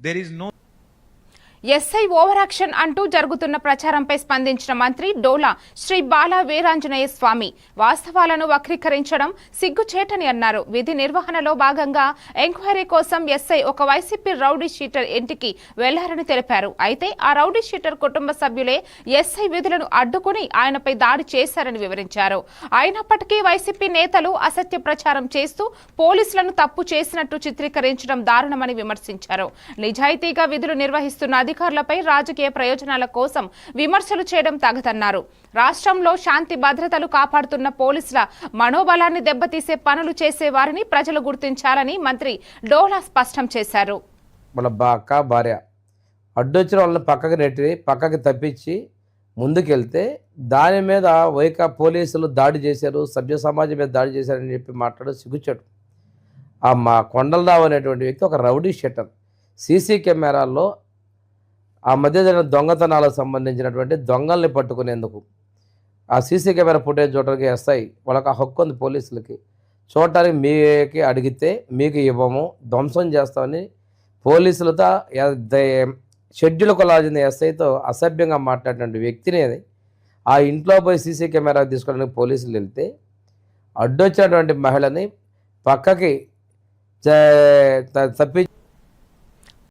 There is no SI over action అంటూ జరుగుతున్న ప్రచారంపై స్పందించిన మంత్రి డోలా శ్రీ బాల వీరాంజనేయ స్వామి వాస్తవాలను వక్రీకరించడం సిగ్గుచేటని అన్నారు. విధి నిర్వహణలో భాగంగా ఎంక్వైరీ కోసం ఎస్ఐ ఒక వైసీపీ రౌడీ షీటర్ ఇంటికి వెళ్లారని తెలిపారు. అయితే ఆ రౌడీ షీటర్ కుటుంబ సభ్యులే ఎస్ఐ విధులను అడ్డుకుని ఆయనపై దాడి చేశారని వివరించారు. అయినప్పటికీ వైసీపీ నేతలు అసత్య ప్రచారం చేస్తూ పోలీసులను తప్పు చేసినట్టు చిత్రీకరించడం దారుణమని విమర్శించారు. నిజాయితీగా విధులు నిర్వహిస్తున్న అధికారులపై రాజకీయ ప్రయోజనాల కోసం విమర్శలు చేయడం తగదన్నారు. రాష్ట్రంలో శాంతి భద్రతలు కాపాడుతున్న పోలీసుల మనోబలాన్ని దెబ్బతీసే పనులు చేసే వారిని ప్రజలు గుర్తించాలని మంత్రి డోలా స్పష్టం చేశారు. మన అక్క భార్య అడ్డొచ్చిన వాళ్ళని పక్కకి నెట్టి పక్కకి తప్పించి ముందుకెళ్తే దాని మీద పోలీసులు దాడి చేశారు, సభ్య సమాజం మీద దాడి చేశారని చెప్పి మాట్లాడు సిగ్గుచాడు. మా కొండలరావు అనేటువంటి వ్యక్తి ఒక రౌడీ షీటర్. సీసీ కెమెరాల్లో ఆ మధ్య జరిగిన దొంగతనాలకు సంబంధించినటువంటి దొంగల్ని పట్టుకునేందుకు ఆ సీసీ కెమెరా ఫుటేజ్ చూడడానికి వస్తాయి. వాళ్ళకి ఆ హక్కు ఉంది పోలీసులకి. చూడటానికి మీకి అడిగితే మీకు ఇవ్వము, ధ్వంసం చేస్తామని పోలీసులతో షెడ్యూల్ కొలాజిన ఎస్ఐతో అసభ్యంగా మాట్లాడినటువంటి వ్యక్తిని ఆ ఇంట్లో పోయి సీసీ కెమెరా తీసుకోవడానికి పోలీసులు వెళ్తే అడ్డొచ్చినటువంటి మహిళని పక్కకి తప్పి